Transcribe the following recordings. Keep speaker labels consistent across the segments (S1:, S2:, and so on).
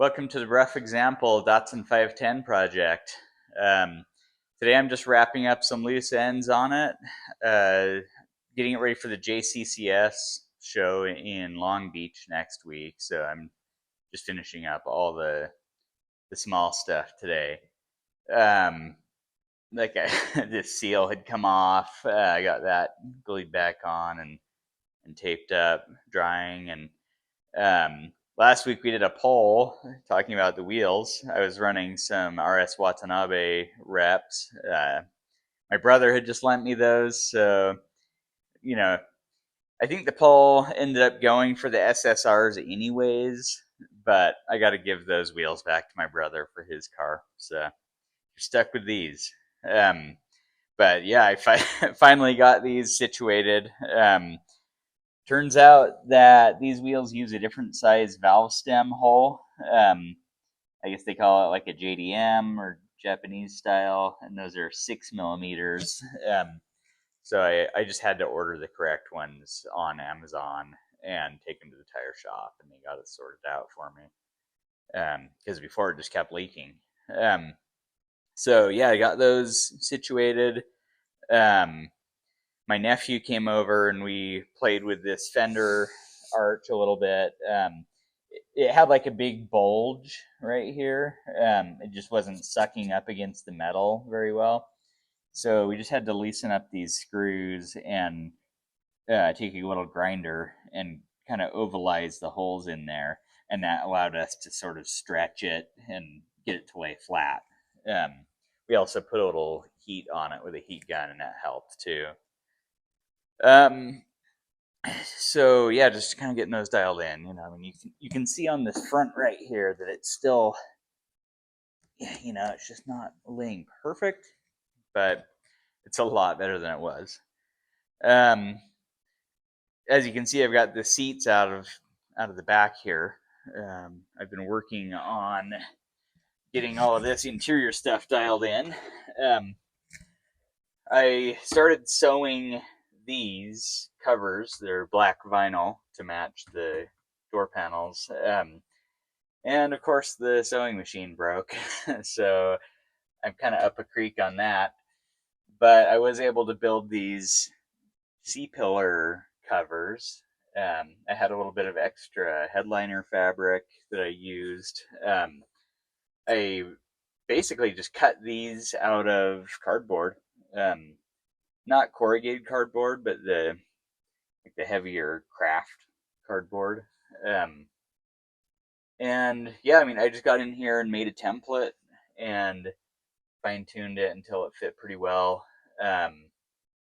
S1: Welcome to the rough example Datsun 510 project. Um, Today I'm just wrapping up some loose ends on it, getting it ready for the JCCS show in Long Beach next week. So I'm just finishing up all the small stuff today. Um, the seal had come off. I got that glued back on and taped up, drying, and last week we did a poll talking about the wheels. I was running some RS Watanabe reps. My brother had just lent me those, so you know, I think the poll ended up going for the SSRs anyways. But I got to give those wheels back to my brother for his car, so you're stuck with these. Um, but yeah, I finally got these situated. Turns out that these wheels use a different size valve stem hole. I guess they call it like a JDM or Japanese style, and those are 6 millimeters. So I just had to order the correct ones on Amazon and take them to the tire shop, and they got it sorted out for me. Because before it just kept leaking. So yeah, I got those situated. Um, my nephew came over and we played with this Fender arch a little bit. It had like a big bulge right here. It just wasn't sucking up against the metal very well. So we just had to loosen up these screws and take a little grinder and kind of ovalize the holes in there. And that allowed us to sort of stretch it and get it to lay flat. We also put a little heat on it with a heat gun, and that helped too. Um, so yeah, just kind of getting those dialed in. I mean, you can see on this front right here that it's still, it's just not laying perfect, but it's a lot better than it was. Um, as you can see, I've got the seats out of the back here. I've been working on getting all of this interior stuff dialed in. I started sewing these covers. They're black vinyl to match the door panels. And of course, the sewing machine broke. So I'm kind of up a creek on that. But I was able to build these C-pillar covers. I had a little bit of extra headliner fabric that I used. I basically just cut these out of cardboard. Not corrugated cardboard, but the heavier craft cardboard. Um, and yeah, I mean, I just got in here and made a template and fine tuned it until it fit pretty well.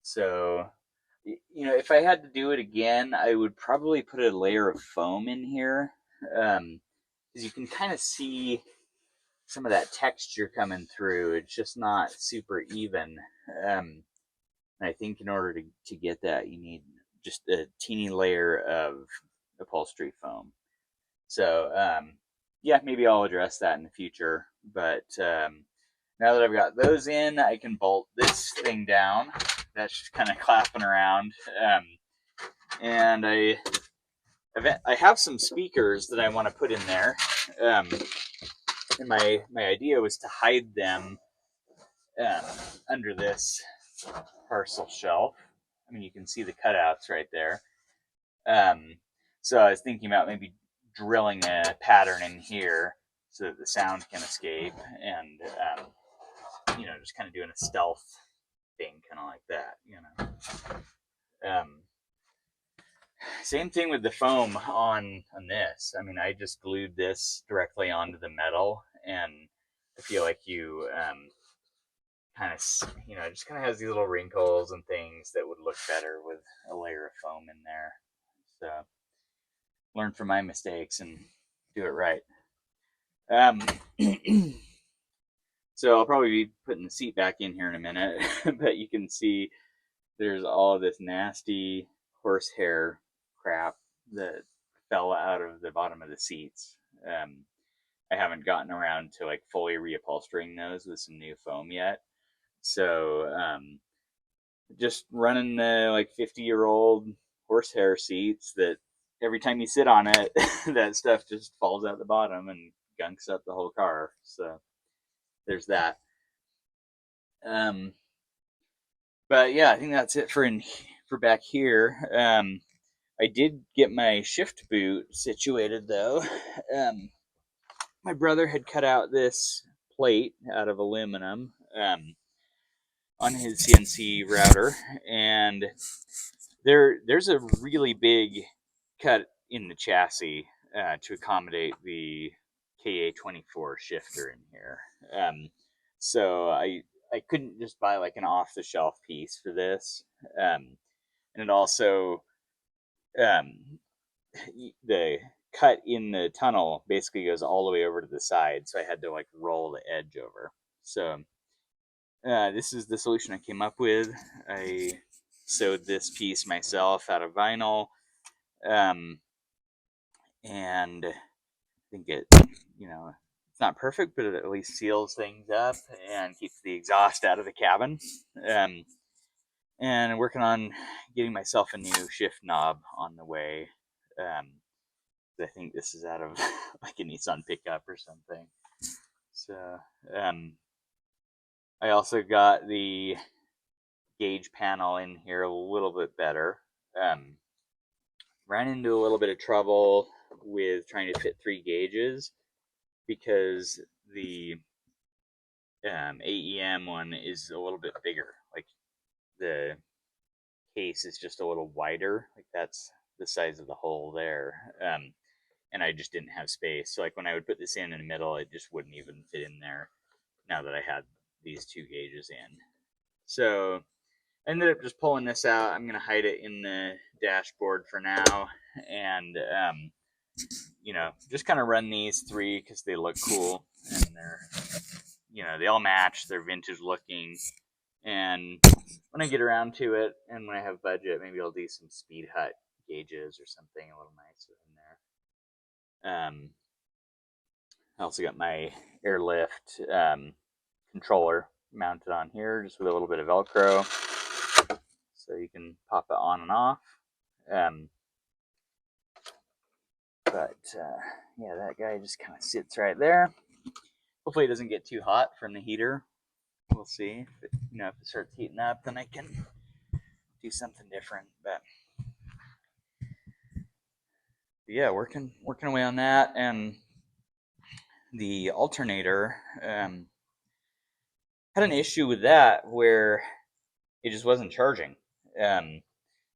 S1: So, if I had to do it again, I would probably put a layer of foam in here, because you can kind of see some of that texture coming through. It's just not super even. And I think in order to get that, you need just a teeny layer of upholstery foam. So, yeah, maybe I'll address that in the future. But now that I've got those in, I can bolt this thing down. That's just kind of clapping around. And I have some speakers that I want to put in there. And my idea was to hide them under this parcel shelf. I mean, you can see the cutouts right there. So I was thinking about maybe drilling a pattern in here so that the sound can escape, and just kind of doing a stealth thing, kind of like that. Same thing with the foam on this. I mean, I just glued this directly onto the metal, and I feel like you kind of, it just kind of has these little wrinkles and things that would look better with a layer of foam in there. So learn from my mistakes and do it right. So I'll probably be putting the seat back in here in a minute, but you can see there's all of this nasty horsehair crap that fell out of the bottom of the seats. I haven't gotten around to like fully reupholstering those with some new foam yet. So just running the like 50-year-old horsehair seats that every time you sit on it, that stuff just falls out the bottom and gunks up the whole car. So there's that. Um, but yeah, I think that's it for back here. I did get my shift boot situated though. My brother had cut out this plate out of aluminum on his CNC router, and there's a really big cut in the chassis to accommodate the KA24 shifter in here. So I couldn't just buy like an off the shelf piece for this, and it also um, the cut in the tunnel basically goes all the way over to the side, so I had to like roll the edge over. So this is the solution I came up with. I sewed this piece myself out of vinyl, and I think it, it's not perfect, but it at least seals things up and keeps the exhaust out of the cabin. And I'm working on getting myself a new shift knob on the way. I think this is out of like a Nissan pickup or something. So I also got the gauge panel in here a little bit better. Ran into a little bit of trouble with trying to fit 3 gauges because the AEM one is a little bit bigger. Like the case is just a little wider. Like that's the size of the hole there. And I just didn't have space. So like when I would put this in the middle, it just wouldn't even fit in there now that I had these 2 gauges in. So I ended up just pulling this out. I'm going to hide it in the dashboard for now. And, just kind of run these 3 because they look cool. And they're, they all match. They're vintage looking. And when I get around to it and when I have budget, maybe I'll do some Speed Hut gauges or something a little nicer in there. I also got my airlift controller mounted on here just with a little bit of Velcro so you can pop it on and off. Yeah, that guy just kind of sits right there. Hopefully it doesn't get too hot from the heater. We'll see. If it starts heating up, then I can do something different. But yeah, working away on that. And the alternator had an issue with that where it just wasn't charging.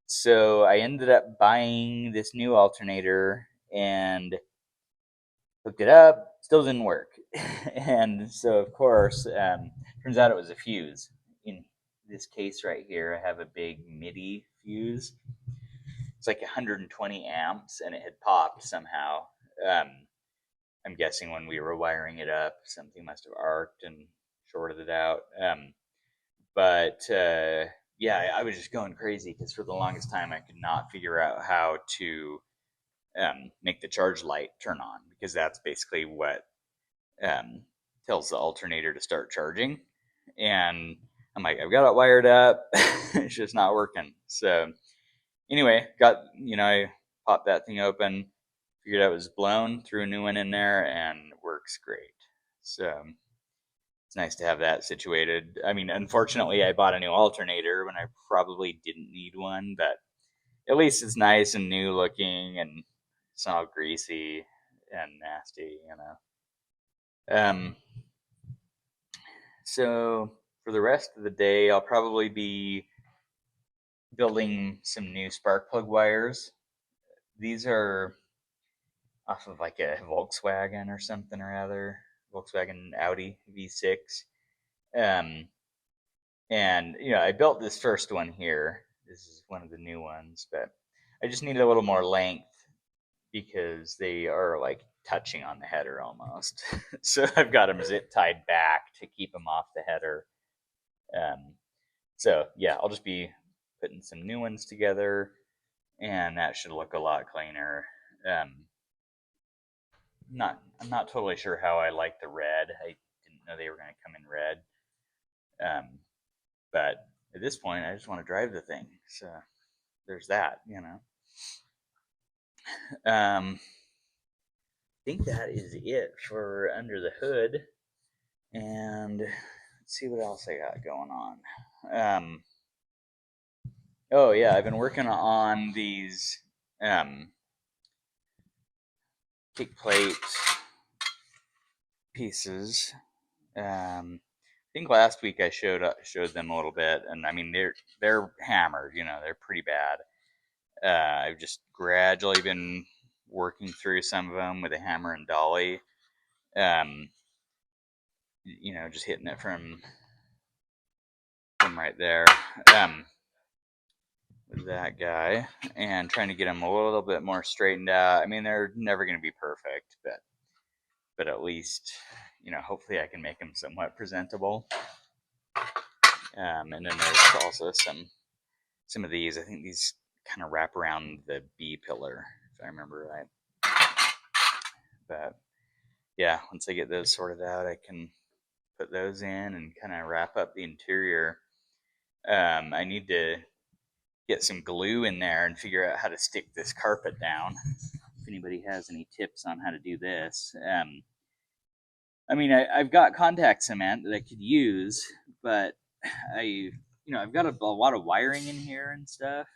S1: So I ended up buying this new alternator and hooked it up. Still didn't work. And so, of course, turns out it was a fuse. In this case right here, I have a big MIDI fuse. It's like 120 amps, and it had popped somehow. I'm guessing when we were wiring it up, something must have arced and shorted it out. Yeah, I was just going crazy because for the longest time I could not figure out how to make the charge light turn on, because that's basically what tells the alternator to start charging. And I'm like, I've got it wired up. It's just not working. So anyway, I popped that thing open, figured out it was blown, threw a new one in there, and it works great. So it's nice to have that situated. I mean, unfortunately, I bought a new alternator when I probably didn't need one, but at least it's nice and new looking, and it's not all greasy and nasty, So for the rest of the day, I'll probably be building some new spark plug wires. These are off of like a Volkswagen or something or other, Volkswagen Audi V6. And I built this first one here. This is one of the new ones, but I just needed a little more length because they are like touching on the header almost. So I've got them zip tied back to keep them off the header. So yeah, I'll just be putting some new ones together, and that should look a lot cleaner. I'm not totally sure how I like the red. I didn't know they were going to come in red. But at this point, I just want to drive the thing. So there's that. I think that is it for under the hood. And let's see what else I got going on. Oh yeah, I've been working on these kick plate pieces. I think last week I showed them a little bit, and I mean they're hammered. They're pretty bad. I've just gradually been working through some of them with a hammer and dolly. Um, just hitting it from right there. With that guy, and trying to get them a little bit more straightened out. I mean, they're never going to be perfect, but at least hopefully I can make them somewhat presentable. And then there's also some of these. I think these kind of wrap around the B pillar, if I remember right. But yeah, once I get those sorted out, I can put those in and kind of wrap up the interior. I need to get some glue in there and figure out how to stick this carpet down. If anybody has any tips on how to do this. I mean, I've got contact cement that I could use, but I've got a lot of wiring in here and stuff.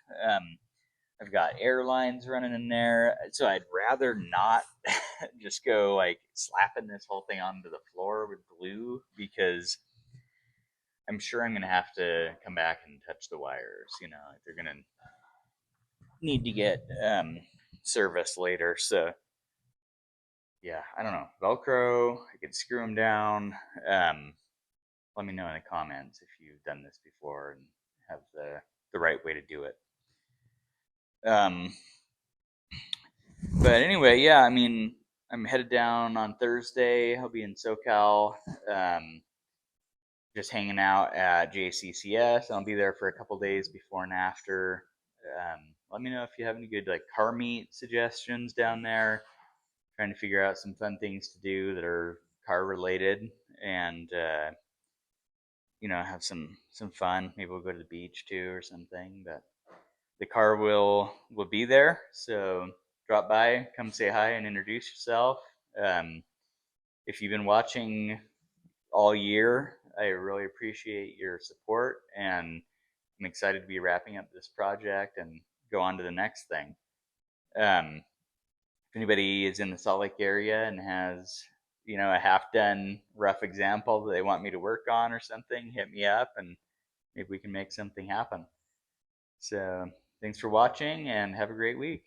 S1: I've got air lines running in there, so I'd rather not just go like slapping this whole thing onto the floor with glue, because I'm sure I'm gonna have to come back and touch the wires. They're gonna need to get service later. So yeah, I don't know. Velcro, I could screw them down. Let me know in the comments if you've done this before and have the right way to do it. But anyway, yeah, I mean, I'm headed down on Thursday. I'll be in SoCal, just hanging out at JCCS. I'll be there for a couple days before and after. Let me know if you have any good like car meet suggestions down there. Trying to figure out some fun things to do that are car related, and have some fun. Maybe we'll go to the beach too or something. But the car will be there, so drop by, come say hi, and introduce yourself. Um, if you've been watching all year, I really appreciate your support, and I'm excited to be wrapping up this project and go on to the next thing. If anybody is in the Salt Lake area and has a half done rough example that they want me to work on or something, hit me up and maybe we can make something happen. So thanks for watching and have a great week.